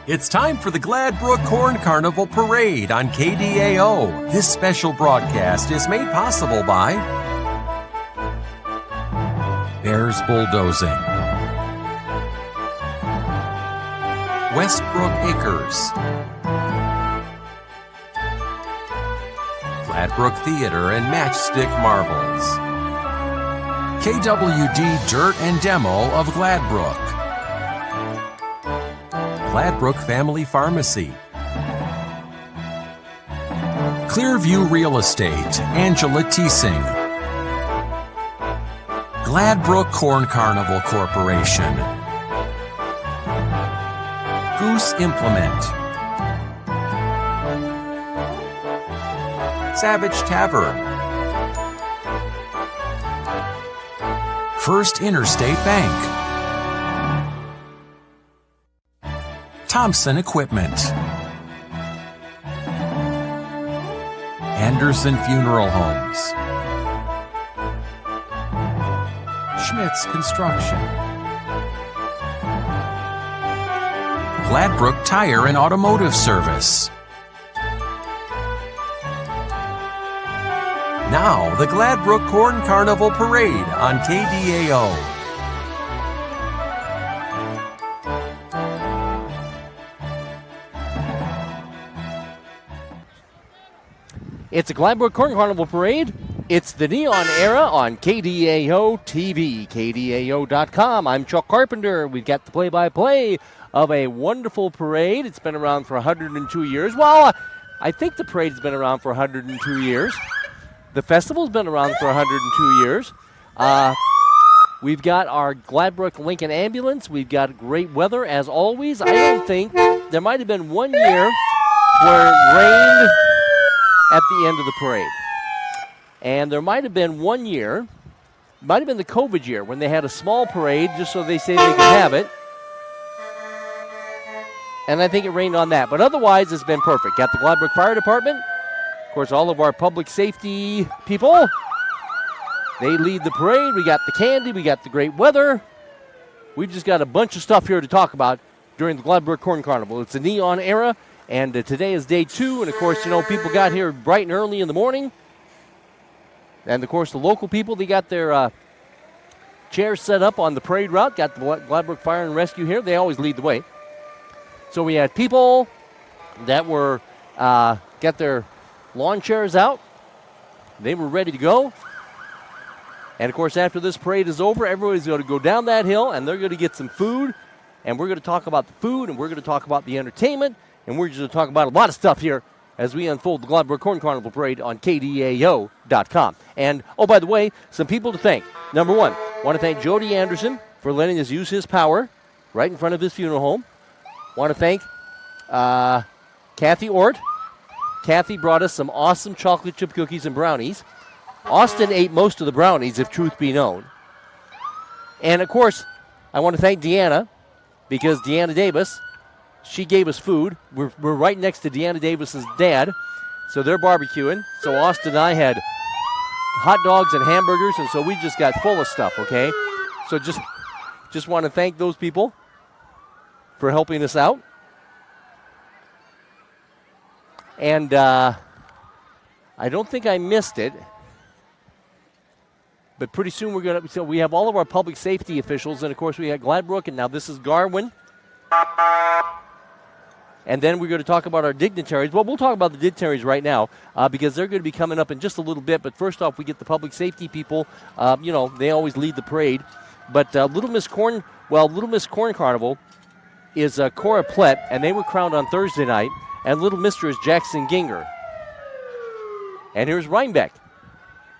It's time for the Gladbrook Corn Carnival Parade on KDAO. This special broadcast is made possible by Bears Bulldozing, Westbrook Acres, Gladbrook Theater and Matchstick Marbles, KWD Dirt and Demo of Gladbrook, Gladbrook Family Pharmacy, Clearview Real Estate, Angela Teesing, Gladbrook Corn Carnival Corporation, Goose Implement, Savage Tavern, First Interstate Bank, Thompson Equipment, Anderson Funeral Homes, Schmitz Construction, Gladbrook Tire and Automotive Service. Now, the Gladbrook Corn Carnival Parade on KDAO. It's a Gladbrook Corn Carnival Parade. It's the Neon Era on KDAO TV, KDAO.com. I'm Chuck Carpenter. We've got the play-by-play of a wonderful parade. It's been around for 102 years. Well, I think the parade's been around for 102 years. The festival's been around for 102 years. We've got our Gladbrook Lincoln Ambulance. We've got great weather, as always. I don't think there might have been one year where it rained at the end of the parade. And there might have been one year, might have been the COVID year, when they had a small parade just so they say they could have it. And I think it rained on that. But otherwise, it's been perfect. Got the Gladbrook Fire Department. Of course, all of our public safety people. They lead the parade. We got the candy. We got the great weather. We've just got a bunch of stuff here to talk about during the Gladbrook Corn Carnival. It's a Neon Era. And today is day 2, and of course, you know, people got here bright and early in the morning. And of course, the local people, they got their chairs set up on the parade route. Got the Gladbrook Fire and Rescue here. They always lead the way. So we had people that were got their lawn chairs out. They were ready to go. And of course, after this parade is over, everybody's going to go down that hill, and they're going to get some food. And we're going to talk about the food, and we're going to talk about the entertainment. And we're just going to talk about a lot of stuff here as we unfold the Gladbrook Corn Carnival Parade on KDAO.com. And, oh, by the way, some people to thank. Number one, want to thank Jody Anderson for letting us use his power right in front of his funeral home. Want to thank Kathy Ort. Kathy brought us some awesome chocolate chip cookies and brownies. Austin ate most of the brownies, if truth be known. And, of course, I want to thank Deanna, because Deanna Davis, she gave us food. We're right next to Deanna Davis's dad, so they're barbecuing. So Austin and I had hot dogs and hamburgers, and so we just got full of stuff, okay? So just want to thank those people for helping us out. And I don't think I missed it, but pretty soon we're going to, so we have all of our public safety officials, and of course we have Gladbrook, and now this is Garwin. And then we're going to talk about our dignitaries. Well, we'll talk about the dignitaries right now because they're going to be coming up in just a little bit. But first off, we get the public safety people. You know, they always lead the parade. But Little Miss Corn Carnival is Cora Plett, and they were crowned on Thursday night. And Little Mister is Jackson Ginger. And here's Rhinebeck.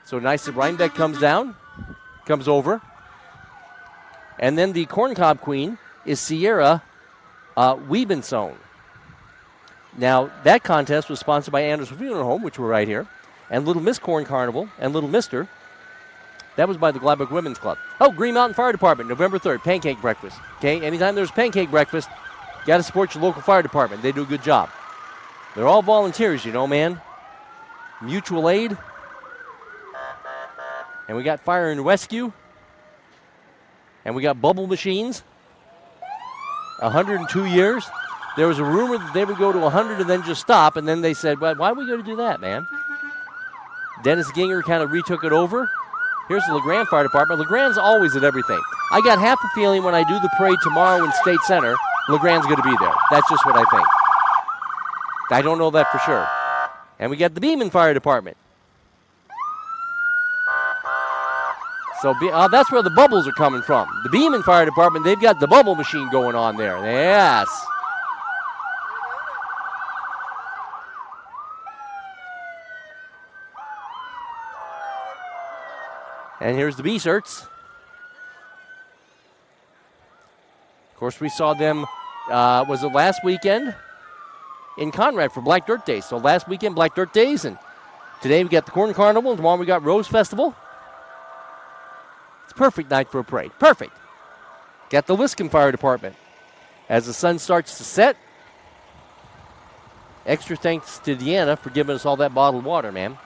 So nice that Rhinebeck comes over. And then the Corn Cob Queen is Sierra Wiebensohn. Now, that contest was sponsored by Anderson Funeral Home, which we're right here, and Little Miss Corn Carnival and Little Mister. That was by the Gladbrook Women's Club. Oh, Green Mountain Fire Department, November 3rd, pancake breakfast. Okay, anytime there's pancake breakfast, you got to support your local fire department. They do a good job. They're all volunteers, you know, man. Mutual aid. And we got fire and rescue. And we got bubble machines. 102 years. There was a rumor that they would go to 100 and then just stop, and then they said, well, why are we going to do that, man? Dennis Ginger kind of retook it over. Here's the LeGrand Fire Department. LeGrand's always at everything. I got half a feeling when I do the parade tomorrow in State Center, LeGrand's going to be there. That's just what I think. I don't know that for sure. And we got the Beeman Fire Department. So that's where the bubbles are coming from. The Beeman Fire Department, they've got the bubble machine going on there. Yes. And here's the B-Certs. Of course, we saw them, was it last weekend? In Conrad for Black Dirt Days. So last weekend, Black Dirt Days, and today we got the Corn Carnival, and tomorrow we got Rose Festival. It's a perfect night for a parade. Perfect. Got the Liscombe Fire Department. As the sun starts to set, extra thanks to Deanna for giving us all that bottled water, man.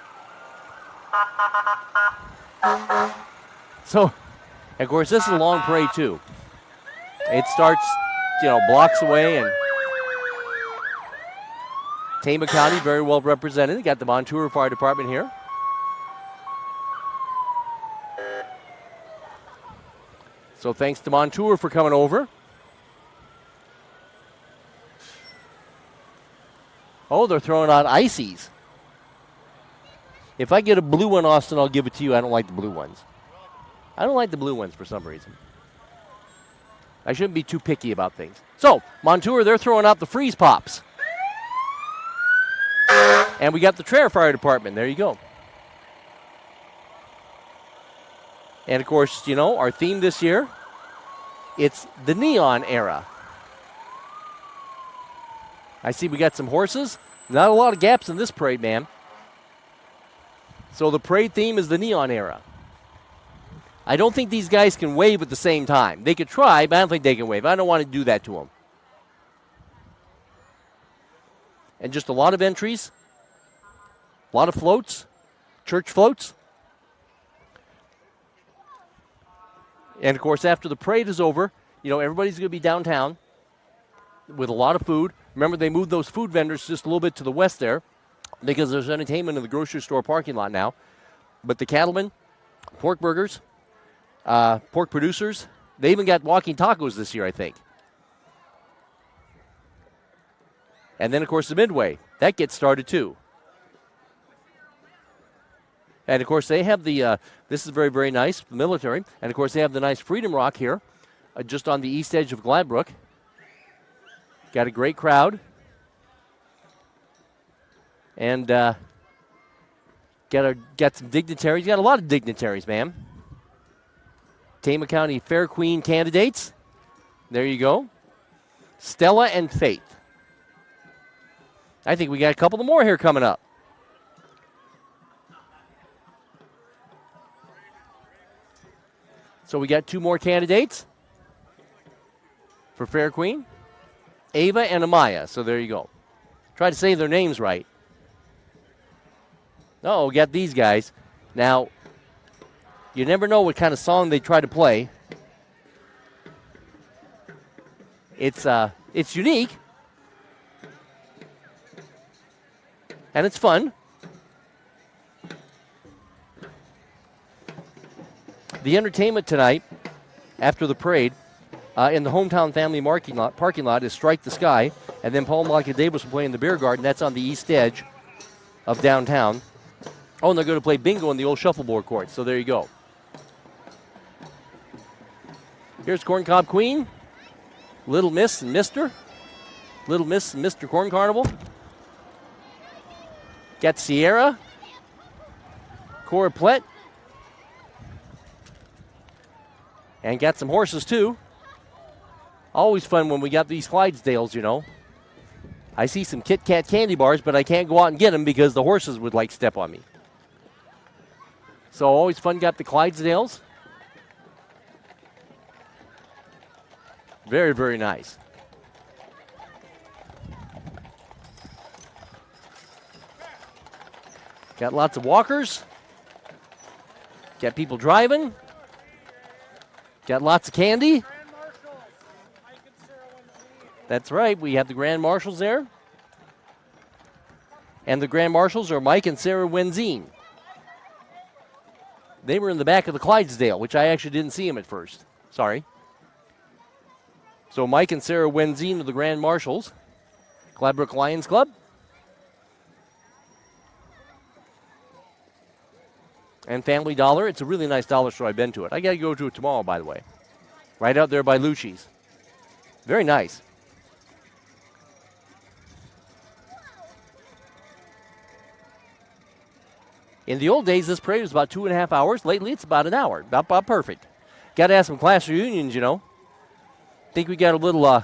So, of course, this is a long parade, too. It starts, blocks away, and Tama County very well represented. Got the Montour Fire Department here. So thanks to Montour for coming over. Oh, they're throwing out ices. If I get a blue one, Austin, I'll give it to you. I don't like the blue ones. I don't like the blue ones for some reason. I shouldn't be too picky about things. So, Montour, they're throwing out the freeze pops. And we got the Traer Fire Department. There you go. And, of course, our theme this year, it's the neon era. I see we got some horses. Not a lot of gaps in this parade, man. So the parade theme is the neon era. I don't think these guys can wave at the same time. They could try, but I don't think they can wave. I don't want to do that to them. And just a lot of entries. A lot of floats. Church floats. And, of course, after the parade is over, everybody's going to be downtown with a lot of food. Remember, they moved those food vendors just a little bit to the west there because there's entertainment in the grocery store parking lot now. But the cattlemen, pork burgers, pork producers, they even got walking tacos this year, I think. And then, of course, the Midway. That gets started, too. And, of course, they have the, this is very, very nice, the military. And, of course, they have the nice Freedom Rock here just on the east edge of Gladbrook. Got a great crowd. And got some dignitaries. Got a lot of dignitaries, man. Tama County Fair Queen candidates. There you go. Stella and Faith. I think we got a couple more here coming up. So we got two more candidates for Fair Queen. Ava and Amaya. So there you go. Try to say their names right. Oh, we got these guys. Now, you never know what kind of song they try to play. It's unique. And it's fun. The entertainment tonight, after the parade, in the Hometown Family parking lot is Strike the Sky, and then Paul Malka Davis will play in the Beer Garden. That's on the east edge of downtown. Oh, and they're going to play bingo in the old shuffleboard court, so there you go. Here's Corncob Queen, Little Miss and Mr. Little Miss and Mr. Corn Carnival. Got Sierra, Cora Plett, and got some horses, too. Always fun when we got these Clydesdales, I see some Kit Kat candy bars, but I can't go out and get them because the horses would, step on me. So always fun, got the Clydesdales. Very, very nice. Got lots of walkers. Got people driving. Got lots of candy. That's right. We have the Grand Marshals there. And the Grand Marshals are Mike and Sarah Wenzine. They were in the back of the Clydesdale, which I actually didn't see them at first. Sorry. So Mike and Sarah Wenzine are the Grand Marshals. Gladbrook Lions Club. And Family Dollar. It's a really nice dollar store. I've been to it. I got to go to it tomorrow, by the way. Right out there by Lucci's. Very nice. In the old days, this parade was about 2.5 hours. Lately, it's about an hour. About perfect. Got to have some class reunions, you know. Think we got a little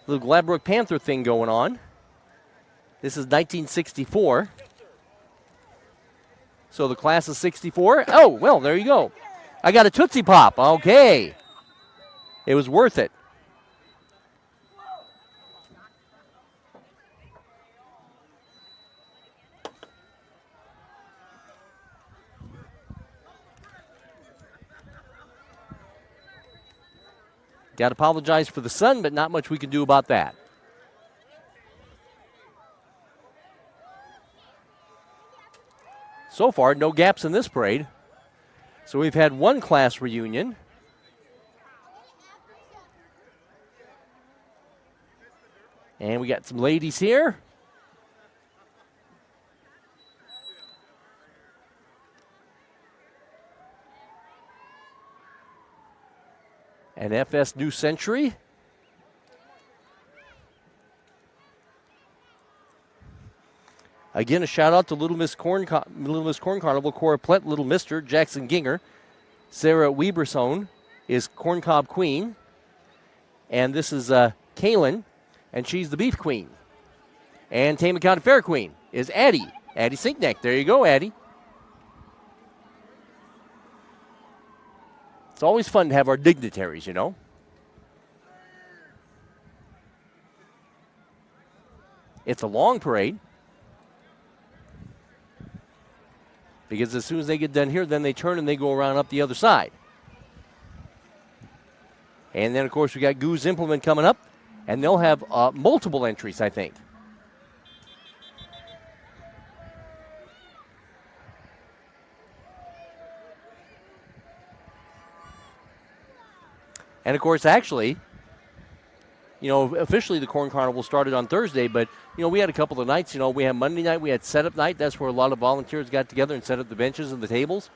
Gladbrook Panther thing going on. This is 1964. So the class is 64. Oh, well, there you go. I got a Tootsie Pop. Okay. It was worth it. Got to apologize for the sun, but not much we can do about that. So far, no gaps in this parade. So we've had one class reunion. And we got some ladies here. And FS New Century. Again, a shout out to Little Miss Corn Carnival, Cora Plett, Little Mister, Jackson Ginger. Sarah Weberson is Corn Cob Queen. And this is Kaylin, and she's the Beef Queen. And Tama County Fair Queen is Addie Sinkneck. There you go, Addie. It's always fun to have our dignitaries, you know. It's a long parade. Because as soon as they get done here, then they turn and they go around up the other side. And then, of course, we got Goose Implement coming up. And they'll have multiple entries, I think. And, of course, actually, you know, officially the Corn Carnival started on Thursday, but, you know, we had a couple of nights. You know, we had Monday night, we had setup night. That's where a lot of volunteers got together and set up the benches and the tables.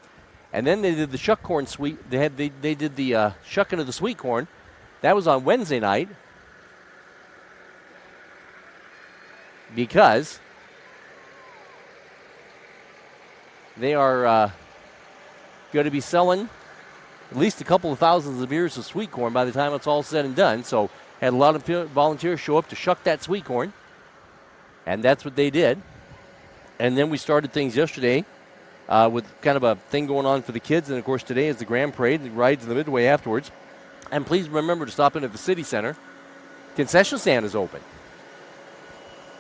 And then they did the shuck corn sweet. They did the shucking of the sweet corn. That was on Wednesday night. Because they are going to be selling at least a couple of thousands of ears of sweet corn by the time it's all said and done. So had a lot of volunteers show up to shuck that sweet corn, and that's what they did. And then we started things yesterday with kind of a thing going on for the kids. And, of course, today is the Grand Parade and the rides in the midway afterwards. And please remember to stop in at the City Center. Concession stand is open.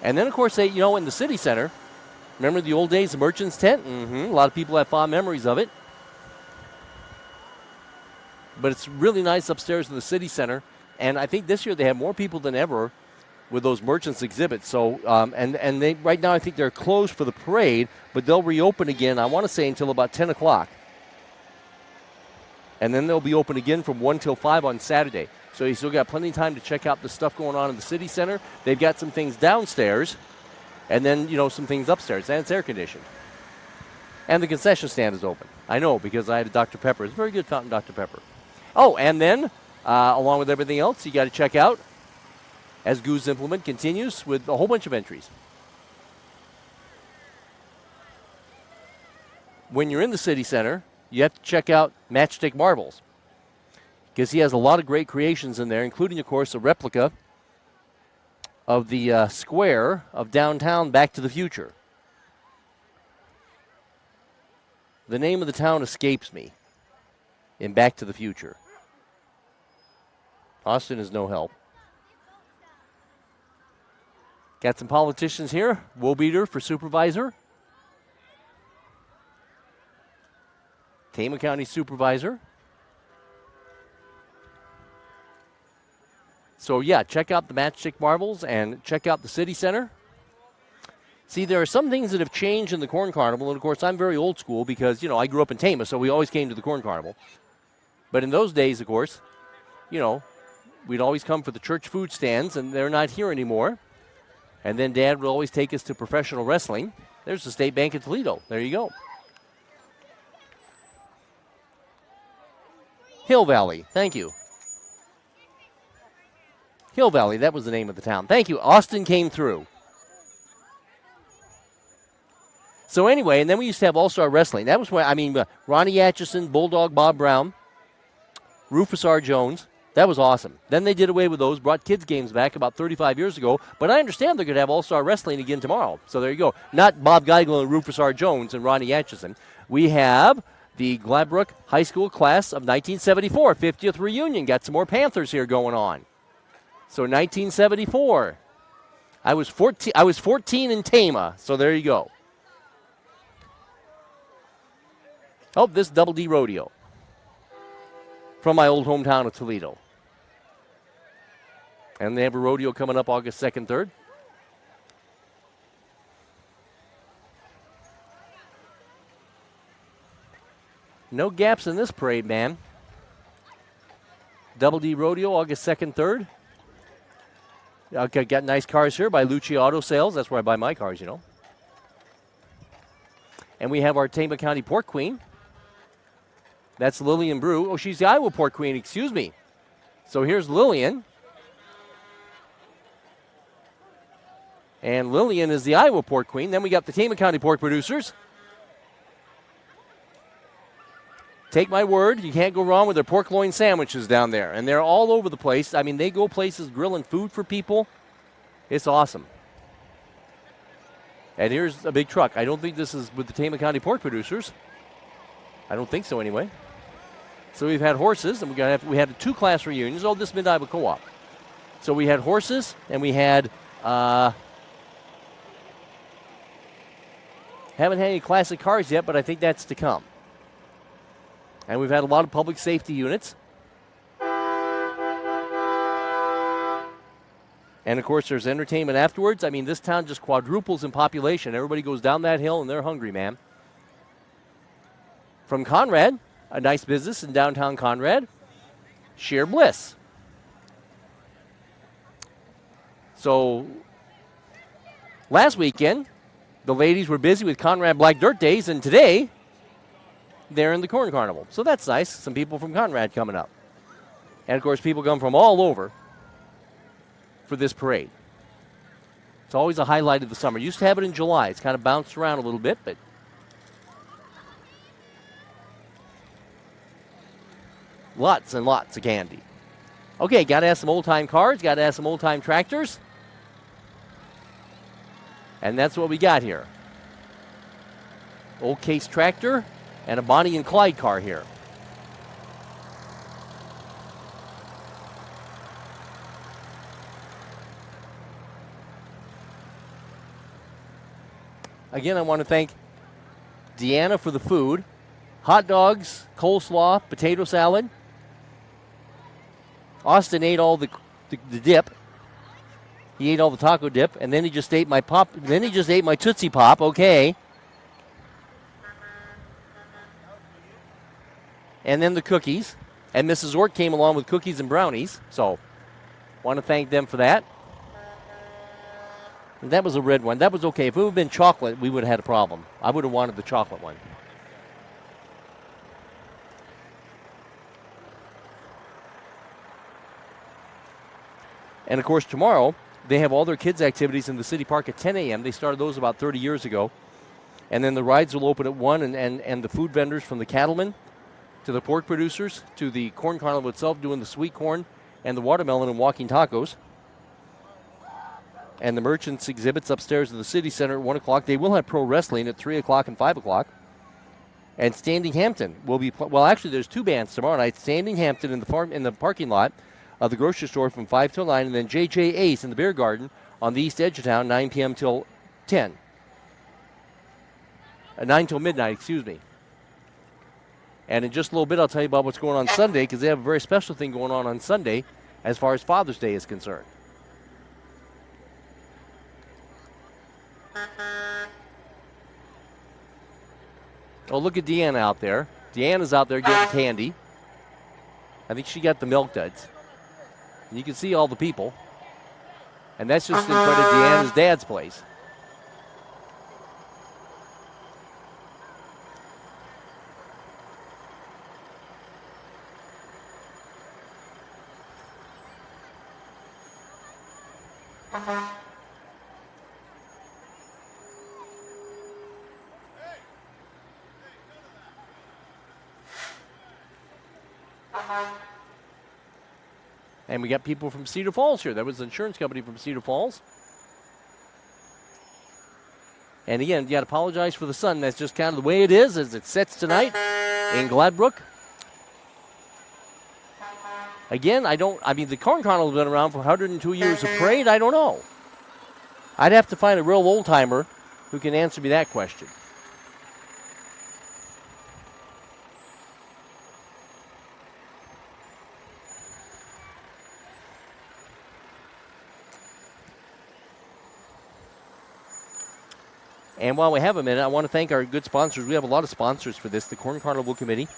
And then, of course, they, you know, in the City Center, remember the old days, the Merchants Tent? A lot of people have fond memories of it. But it's really nice upstairs in the City Center. And I think this year they have more people than ever with those Merchants exhibits. So, and they right now I think they're closed for the parade, but they'll reopen again, I want to say, until about 10 o'clock. And then they'll be open again from 1 till 5 on Saturday. So you still got plenty of time to check out the stuff going on in the City Center. They've got some things downstairs, and then, you know, some things upstairs, and it's air conditioned. And the concession stand is open. I know, because I had a Dr. Pepper. It's a very good fountain Dr. Pepper. Oh, and then, along with everything else, you got to check out, as Goose Implement continues with a whole bunch of entries. When you're in the City Center, you have to check out Matchstick Marvels, because he has a lot of great creations in there, including, of course, a replica of the square of downtown Back to the Future. The name of the town escapes me in Back to the Future. Austin is no help. Got some politicians here. Wobeater for supervisor. Tama County supervisor. So, yeah, check out the Matchstick Marbles and check out the City Center. See, there are some things that have changed in the Corn Carnival, and, of course, I'm very old school because, I grew up in Tama, so we always came to the Corn Carnival. But in those days, of course, we'd always come for the church food stands, and they're not here anymore. And then Dad would always take us to professional wrestling. There's the State Bank of Toledo. There you go. Hill Valley. Thank you. Hill Valley, that was the name of the town. Thank you. Austin came through. So anyway, and then we used to have All-Star Wrestling. That was when, Ronnie Atchison, Bulldog Bob Brown, Rufus R. Jones. That was awesome. Then they did away with those, brought kids' games back about 35 years ago. But I understand they're going to have All-Star Wrestling again tomorrow. So there you go. Not Bob Geigel and Rufus R. Jones and Ronnie Atchison. We have the Gladbrook High School class of 1974, 50th reunion. Got some more Panthers here going on. So 1974. I was 14 in Tama, so there you go. Oh, this Double D Rodeo from my old hometown of Toledo. And they have a rodeo coming up August 2nd, 3rd. No gaps in this parade, man. Double D Rodeo, August 2nd, 3rd. Okay, got nice cars here by Lucci Auto Sales. That's where I buy my cars, And we have our Tama County Pork Queen. That's Lillian Brew. Oh, she's the Iowa Pork Queen, excuse me. So here's Lillian. And Lillian is the Iowa Pork Queen. Then we got the Tama County Pork Producers. Take my word, you can't go wrong with their pork loin sandwiches down there. And they're all over the place. They go places grilling food for people. It's awesome. And here's a big truck. I don't think this is with the Tama County Pork Producers. I don't think so anyway. So we've had horses, and we had 2 class reunions. Oh, this Mid-Iowa Co-op. So we had horses, and we had haven't had any classic cars yet, but I think that's to come. And we've had a lot of public safety units. And, of course, there's entertainment afterwards. This town just quadruples in population. Everybody goes down that hill, and they're hungry, man. From Conrad, a nice business in downtown Conrad, Sheer Bliss. So, last weekend, the ladies were busy with Conrad Black Dirt Days, and today, they're in the Corn Carnival. So that's nice. Some people from Conrad coming up. And, of course, people come from all over for this parade. It's always a highlight of the summer. Used to have it in July. It's kind of bounced around a little bit, but lots and lots of candy. Okay, got to have some old-time cars. Got to have some old-time tractors. And that's what we got here. Old Case tractor and a Bonnie and Clyde car here. Again, I want to thank Deanna for the food. Hot dogs, coleslaw, potato salad. Austin ate all the dip. He ate all the taco dip, and then he just ate my pop. Then he just ate my Tootsie Pop. Okay. And then the cookies. And Mrs. Ort came along with cookies and brownies. So, want to thank them for that. And that was a red one. That was okay. If it would have been chocolate, we would have had a problem. I would have wanted the chocolate one. And, of course, tomorrow, they have all their kids' activities in the city park at 10 a.m. They started those about 30 years ago. And then the rides will open at 1, and the food vendors from the cattlemen to the pork producers to the corn carnival itself doing the sweet corn and the watermelon and walking tacos. And the merchants exhibits upstairs in the city center at 1 o'clock. They will have pro wrestling at 3 o'clock and 5 o'clock. And Standing Hampton will be, actually there's 2 bands tomorrow night. Standing Hampton in the parking lot of the grocery store from 5 till 9, and then J.J. Ace in the beer garden on the east edge of town, 9 p.m. till 10. 9 till midnight, excuse me. And in just a little bit, I'll tell you about what's going on Sunday, because they have a very special thing going on Sunday as far as Father's Day is concerned. Oh, look at Deanna out there. Deanna's out there getting candy. I think she got the milk duds. And you can see all the people. And that's just in front of Deanna's dad's place. And we got people from Cedar Falls here. That was the insurance company from Cedar Falls. And again, you got to apologize for the sun. That's just kind of the way it is as it sets tonight in Gladbrook. Again, the Corn Carnival has been around for 102 years of parade. I don't know. I'd have to find a real old-timer who can answer me that question. And while we have a minute, I want to thank our good sponsors. We have a lot of sponsors for this. The Corn Carnival Committee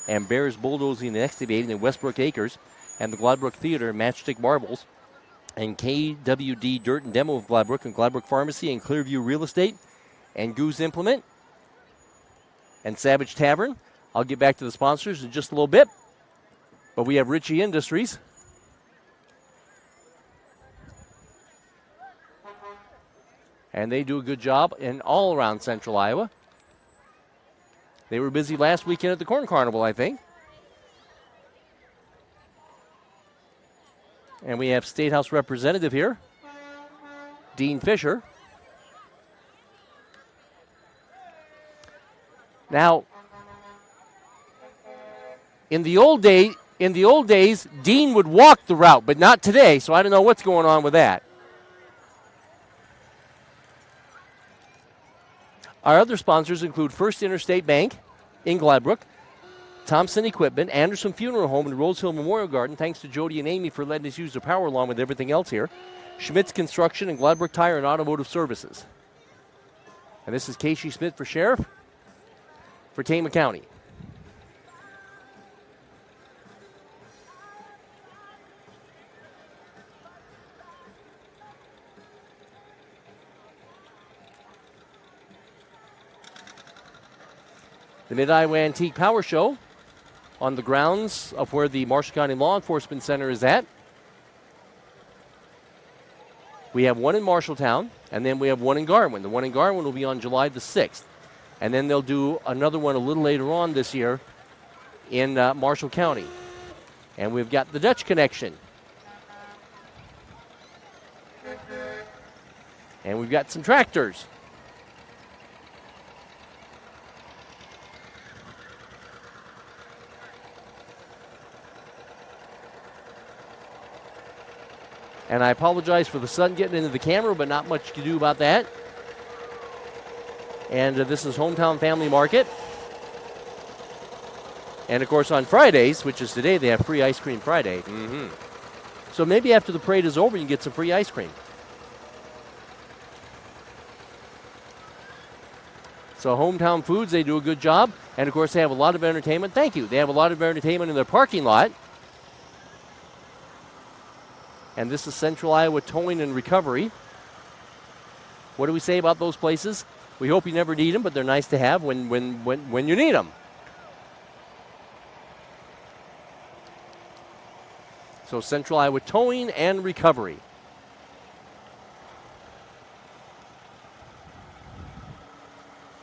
and Bears Bulldozing and Excavating in Westbrook Acres and the Gladbrook Theater, Matchstick Marbles, and KWD Dirt and Demo of Gladbrook and Gladbrook Pharmacy and Clearview Real Estate and Goose Implement and Savage Tavern. I'll get back to the sponsors in just a little bit. But we have Ritchie Industries. And they do a good job in all around central Iowa. They were busy last weekend at the Corn Carnival, I think. And we have State House representative here, Dean Fisher. Now, in the old days, Dean would walk the route, but not today, so I don't know what's going on with that. Our other sponsors include First Interstate Bank in Gladbrook, Thompson Equipment, Anderson Funeral Home, and Rose Hill Memorial Garden. Thanks to Jody and Amy for letting us use their power along with everything else here. Schmidt's Construction and Gladbrook Tire and Automotive Services. And this is Casey Smith for Sheriff for Tama County. The Mid-Iowa Antique Power Show on the grounds of where the Marshall County Law Enforcement Center is at. We have one in Marshalltown, and then we have one in Garwin. The one in Garwin will be on July the 6th. And then they'll do another one a little later on this year in Marshall County. And we've got the Dutch Connection. And we've got some tractors. And I apologize for the sun getting into the camera, but not much to do about that. And this is Hometown Family Market. And, of course, on Fridays, which is today, they have free ice cream Friday. Mm-hmm. So maybe after the parade is over, you can get some free ice cream. So Hometown Foods, they do a good job. And, of course, they have a lot of entertainment. Thank you. They have a lot of entertainment in their parking lot. And this is Central Iowa Towing and Recovery. What do we say about those places? We hope you never need them, but they're nice to have when you need them. So Central Iowa Towing and Recovery.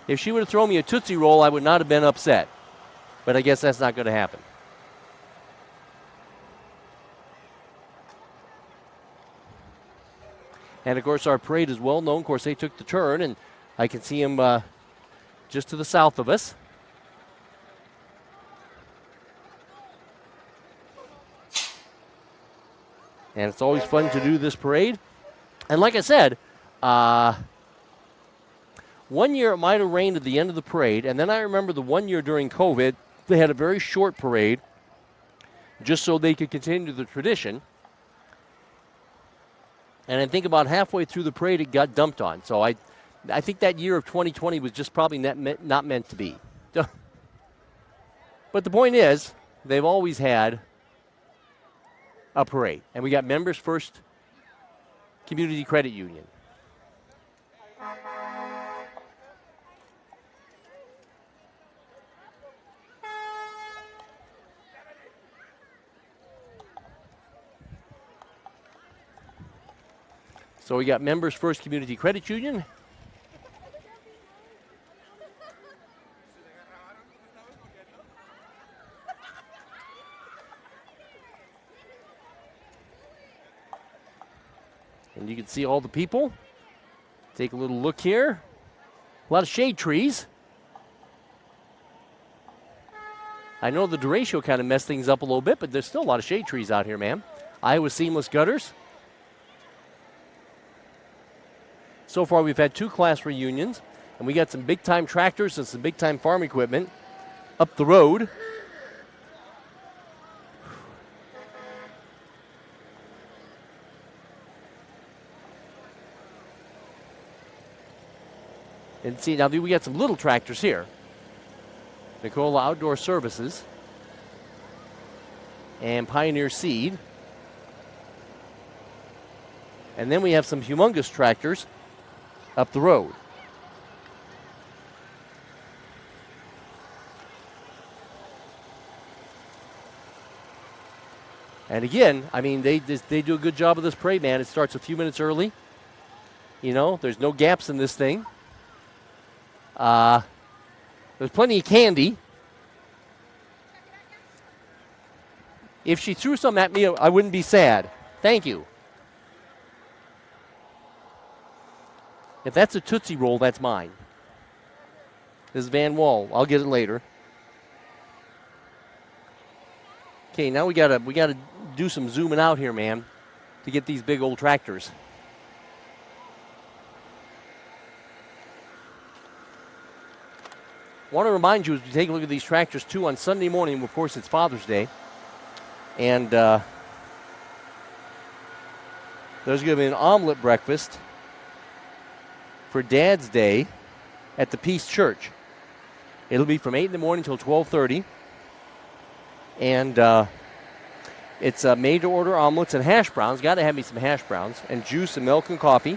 If she would have thrown me a Tootsie Roll, I would not have been upset. But I guess that's not going to happen. And, of course, our parade is well known. Of course, they took the turn, and I can see them just to the south of us. And it's always fun to do this parade. And like I said, one year it might have rained at the end of the parade, and then I remember the one year during COVID, they had a very short parade just so they could continue the tradition. And I think about halfway through the parade, it got dumped on. So I think that year of 2020 was just probably not meant to be. But the point is, they've always had a parade. And we got Members First Community Credit Union. So we got Members First Community Credit Union. And you can see all the people. Take a little look here. A lot of shade trees. I know the derecho kind of messed things up a little bit, but there's still a lot of shade trees out here, man. Iowa Seamless Gutters. So far, we've had 2 class reunions, and we got some big-time tractors and some big-time farm equipment up the road. And see, now we got some little tractors here. Nicola Outdoor Services and Pioneer Seed. And then we have some humongous tractors up the road. And again, I mean, they do a good job of this parade, man. It starts a few minutes early. You know, there's no gaps in this thing. There's plenty of candy. If she threw some at me, I wouldn't be sad. Thank you. If that's a Tootsie Roll, that's mine. This is Van Wall. I'll get it later. Okay, now we gotta do some zooming out here, man, to get these big old tractors. Want to remind you as we take a look at these tractors too on Sunday morning. Of course, it's Father's Day, and there's going to be an omelet breakfast for Dad's Day at the Peace Church. It'll be from 8 in the morning till 12:30. And it's made-to-order omelets and hash browns. Got to have me some hash browns. And juice and milk and coffee.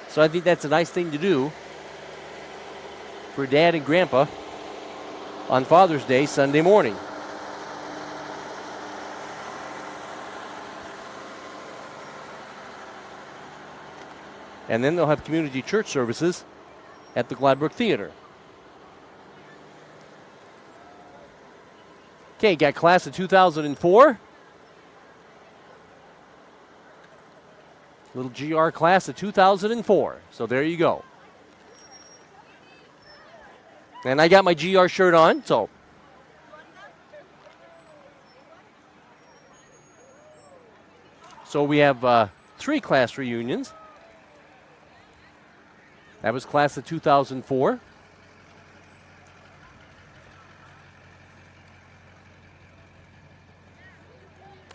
So I think that's a nice thing to do for Dad and Grandpa on Father's Day, Sunday morning. And then they'll have community church services at the Gladbrook Theater. Okay, got class of 2004. Little GR class of 2004. So there you go. And I got my GR shirt on, so. So we have 3 class reunions. That was class of 2004.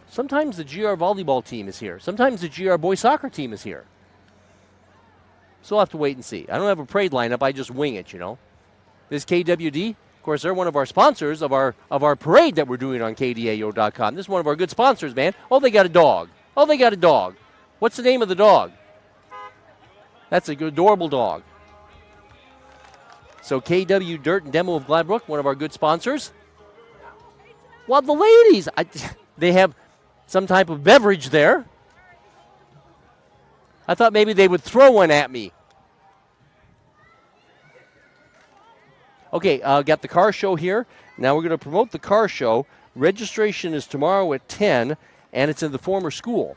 Sometimes the GR volleyball team is here. Sometimes the GR boys soccer team is here. So we'll have to wait and see. I don't have a parade lineup. I just wing it, you know. This KWD, of course, they're one of our sponsors of our parade that we're doing on KDAO.com. This is one of our good sponsors, man. Oh, they got a dog. Oh, they got a dog. What's the name of the dog? That's a good, adorable dog. So KW Dirt and Demo of Gladbrook, one of our good sponsors. Well, the ladies, they have some type of beverage there. I thought maybe they would throw one at me. Okay, got the car show here. Now we're going to promote the car show. Registration is tomorrow at 10, and it's in the former school.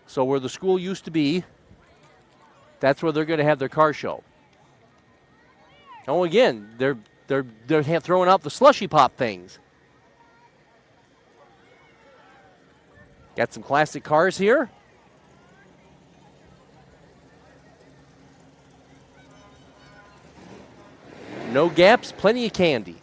So where the school used to be, that's where they're going to have their car show. Oh, again, they're throwing out the slushy pop things. Got some classic cars here. No gaps, plenty of candy.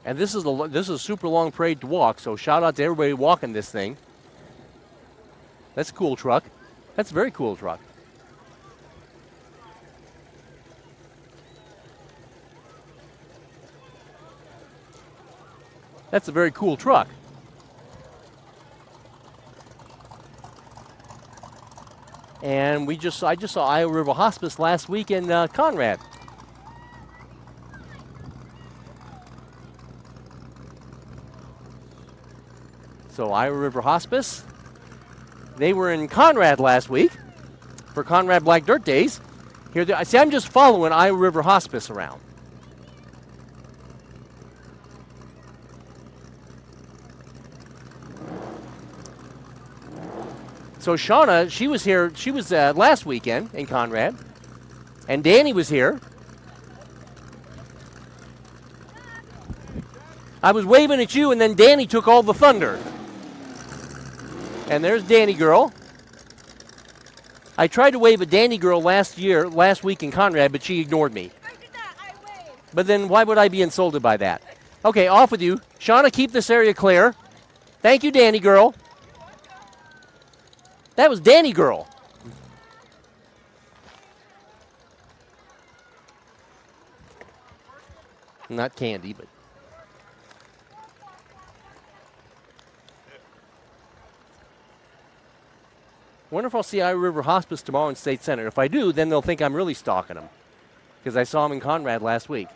And this is a super long parade to walk, so shout out to everybody walking this thing. That's a cool truck. That's a very cool truck. That's a very cool truck. And I just saw Iowa River Hospice last week in Conrad. So Iowa River Hospice, they were in Conrad last week for Conrad Black Dirt Days. See, I'm just following Iowa River Hospice around. So Shauna, she was here. She was last weekend in Conrad, and Danny was here. I was waving at you, and then Danny took all the thunder. And there's Danny girl. I tried to wave at Danny girl last week in Conrad, but she ignored me. I did that. I waved. But then why would I be insulted by that? Okay, off with you. Shauna, keep this area clear. Thank you, Danny girl. That was Danny girl. Not Candy, but. Wonder if I'll see Iowa River Hospice tomorrow in State Center. If I do, then they'll think I'm really stalking them, because I saw him in Conrad last week.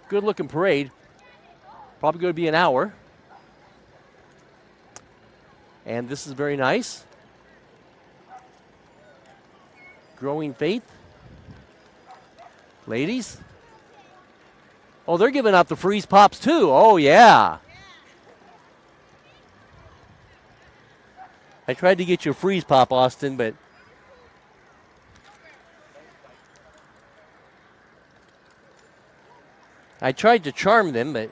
Good looking parade. Probably going to be an hour. And this is very nice. Growing faith. Ladies. Oh, they're giving out the freeze pops too. Oh, yeah. I tried to get you a freeze pop, Austin, but I tried to charm them, but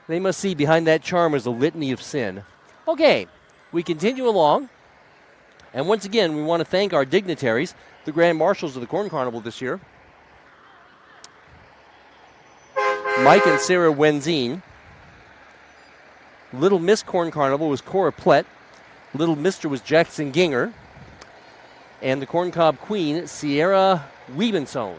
they must see behind that charm is a litany of sin. Okay, we continue along. And once again, we want to thank our dignitaries, the Grand Marshals of the Corn Carnival this year, Mike and Sarah Wenzine. Little Miss Corn Carnival was Cora Plett. Little Mister was Jackson Ginger. And the Corn Cob Queen, Sierra Wiebensone.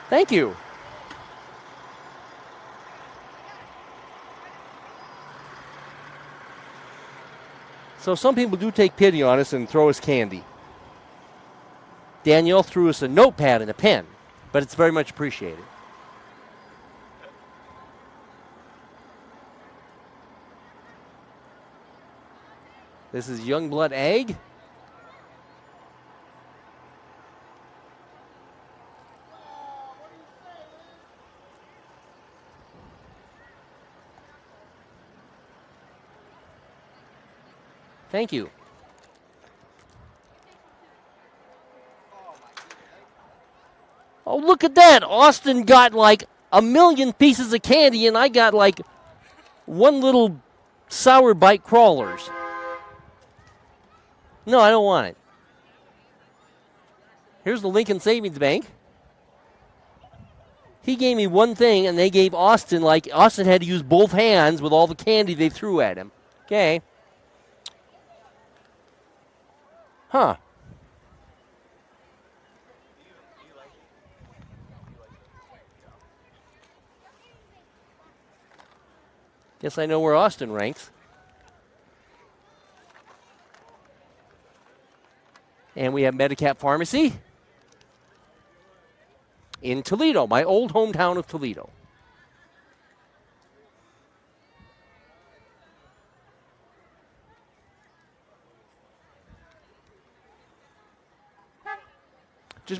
Thank you. So some people do take pity on us and throw us candy. Danielle threw us a notepad and a pen, but it's very much appreciated. This is Youngblood Egg. Thank you. Oh, look at that. Austin got like 1 million pieces of candy, and I got like one little Sour Bite crawlers. No, I don't want it. Here's the Lincoln Savings Bank. He gave me one thing, and they gave Austin, like, Austin had to use both hands with all the candy they threw at him. Okay. Huh. Guess I know where Austin ranks. And we have Medicap Pharmacy in Toledo, my old hometown of Toledo.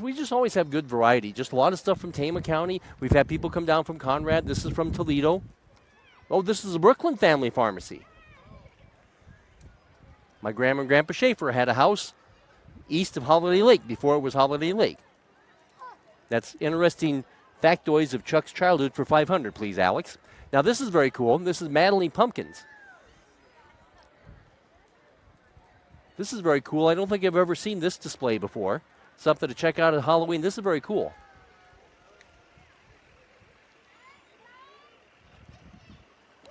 We just always have good variety. Just a lot of stuff from Tama County. We've had people come down from Conrad. This is from Toledo. Oh, this is a Brooklyn family pharmacy. My grandma and grandpa Schaefer had a house east of Holiday Lake before it was Holiday Lake. That's interesting factoids of Chuck's childhood for 500, please, Alex. Now, this is very cool. This is Madeline Pumpkins. This is very cool. I don't think I've ever seen this display before. Something to check out at Halloween. This is very cool.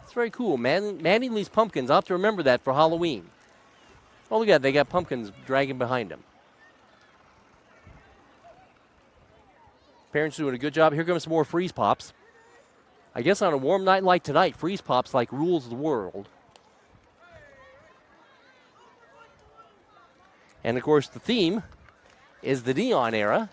It's very cool. Mattingly's Pumpkins. I'll have to remember that for Halloween. Oh, look at that. They got pumpkins dragging behind them. Parents doing a good job. Here comes some more Freeze Pops. I guess on a warm night like tonight, Freeze Pops like rules the world. And, of course, the theme is the neon era.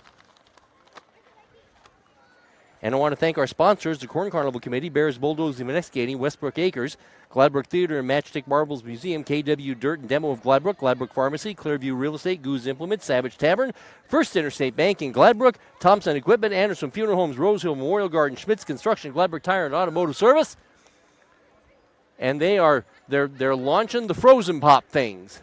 And I want to thank our sponsors, the Corn Carnival Committee, Bears, Bulldozing, and Excavating, Westbrook Acres, Gladbrook Theater and Matchstick Marbles Museum, KW Dirt and Demo of Gladbrook, Gladbrook Pharmacy, Clearview Real Estate, Goose Implement, Savage Tavern, First Interstate Bank in Gladbrook, Thompson Equipment, Anderson Funeral Homes, Rose Hill Memorial Garden, Schmitz Construction, Gladbrook Tire and Automotive Service. And they're launching the Frozen Pop things.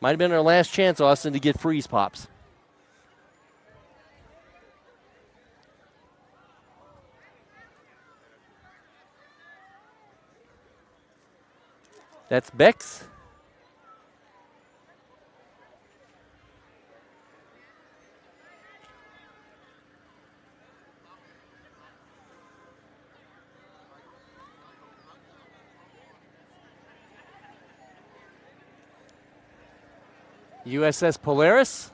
Might have been our last chance, Austin, to get Freeze Pops. That's Beck's. USS Polaris.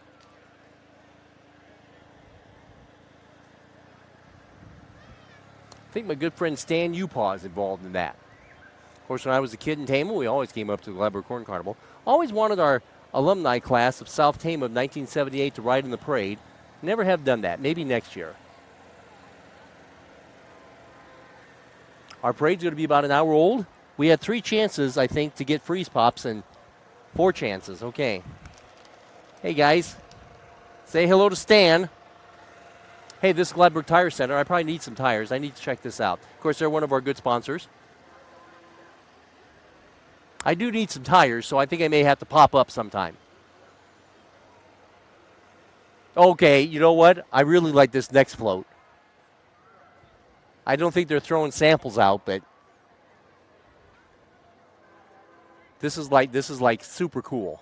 I think my good friend Stan Upaw is involved in that. Of course, when I was a kid in Tama, we always came up to the Gladbrook Corn Carnival. Always wanted our alumni class of South Tama of 1978 to ride in the parade. Never have done that. Maybe next year. Our parade's going to be about an hour old. We had 3 chances, I think, to get Freeze Pops, and 4 chances. Okay. Hey, guys. Say hello to Stan. Hey, this is Gladbrook Tire Center. I probably need some tires. I need to check this out. Of course, they're one of our good sponsors. I do need some tires, so I think I may have to pop up sometime. Okay, you know what? I really like this next float. I don't think they're throwing samples out, but this is like super cool.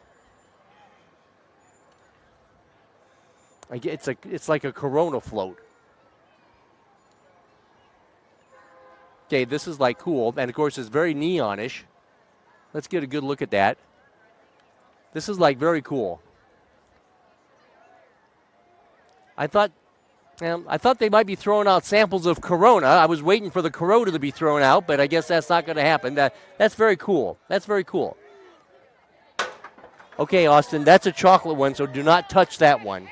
It's like a Corona float. Okay, this is like cool, and of course it's very neonish. Let's get a good look at that. This is like very cool. I thought they might be throwing out samples of Corona. I was waiting for the Corona to be thrown out, but I guess that's not going to happen. That's very cool. That's very cool. Okay, Austin, that's a chocolate one, so do not touch that one.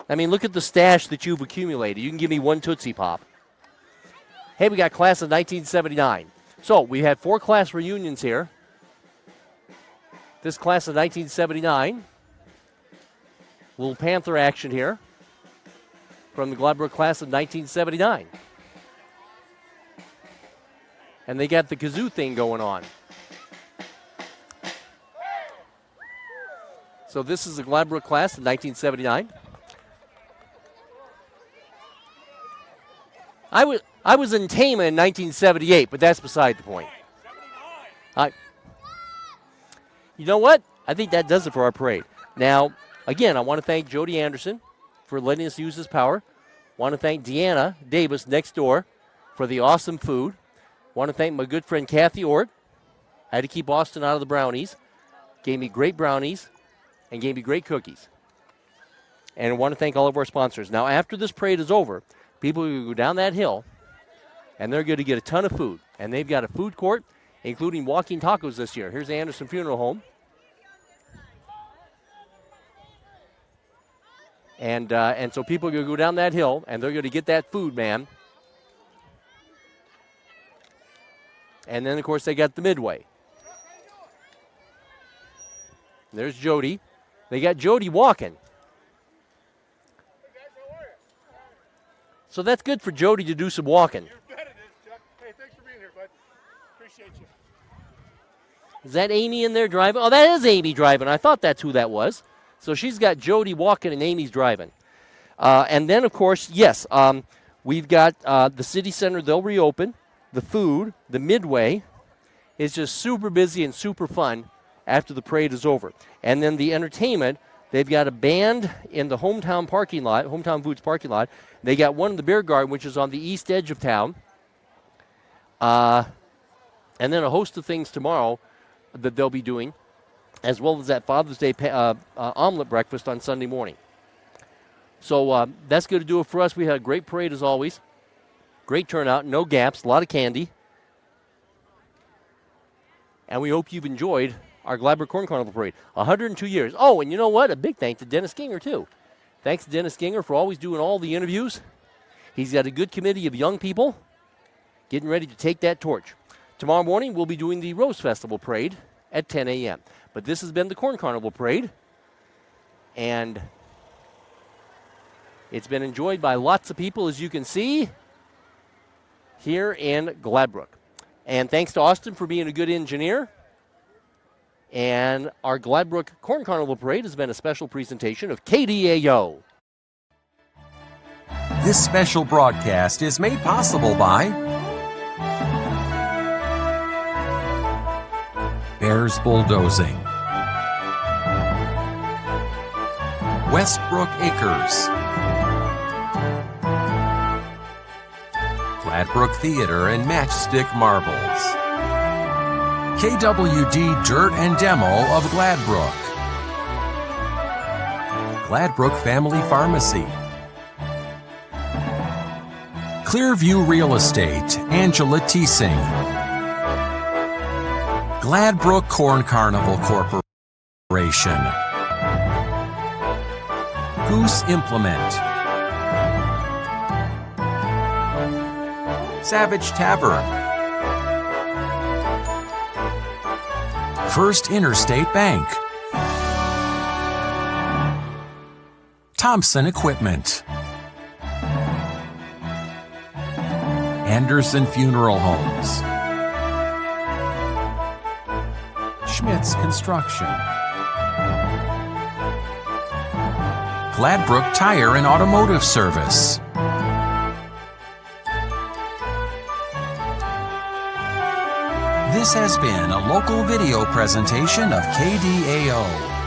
I mean, look at the stash that you've accumulated. You can give me 1 Tootsie Pop. Hey, we got class of 1979. So we had 4 class reunions here. This class of 1979. Little Panther action here from the Gladbrook class of 1979. And they got the kazoo thing going on. So this is the Gladbrook class of 1979. I was in Tama in 1978, but that's beside the point. You know what? I think that does it for our parade. Now, again, I want to thank Jody Anderson for letting us use this power. Want to thank Deanna Davis next door for the awesome food. Want to thank my good friend Kathy Ort. I had to keep Austin out of the brownies. Gave me great brownies and gave me great cookies. And I want to thank all of our sponsors. Now, after this parade is over, people will go down that hill, and they're going to get a ton of food. And they've got a food court, including walking tacos this year. Here's the Anderson Funeral Home. And so people are going to go down that hill, and they're going to get that food, man. And then, of course, they got the Midway. There's Jody. They got Jody walking. So that's good for Jody to do some walking. You bet it is, Chuck. Hey, thanks for being here, bud. Appreciate you. Is that Amy in there driving? Oh, that is Amy driving. I thought that's who that was. So she's got Jody walking and Amy's driving. And then, of course, yes, we've got the city center. They'll reopen. The food, the Midway, is just super busy and super fun after the parade is over. And then the entertainment, they've got a band in the Hometown Foods parking lot. They got one in the beer garden, which is on the east edge of town. And then a host of things tomorrow that they'll be doing, as well as that Father's Day omelet breakfast on Sunday morning. So that's going to do it for us. We had a great parade as always. Great turnout, no gaps, a lot of candy. And we hope you've enjoyed our Gladbrook Corn Carnival Parade. 102 years. Oh, and you know what? A big thank to Dennis Ginger, too. Thanks to Dennis Ginger for always doing all the interviews. He's got a good committee of young people getting ready to take that torch. Tomorrow morning, we'll be doing the Rose Festival Parade at 10 a.m. But this has been the Corn Carnival Parade. And it's been enjoyed by lots of people, as you can see, here in Gladbrook. And thanks to Austin for being a good engineer. And our Gladbrook Corn Carnival Parade has been a special presentation of KDAO. This special broadcast is made possible by Bears Bulldozing, Westbrook Acres, Gladbrook Theater and Matchstick Marbles, KWD Dirt and Demo of Gladbrook, Gladbrook Family Pharmacy, Clearview Real Estate, Angela Teesing, Gladbrook Corn Carnival Corporation, Goose Implement, Savage Tavern, First Interstate Bank, Thompson Equipment, Anderson Funeral Homes, Schmitz Construction, Gladbrook Tire and Automotive Service, This has been a local video presentation of KDAO.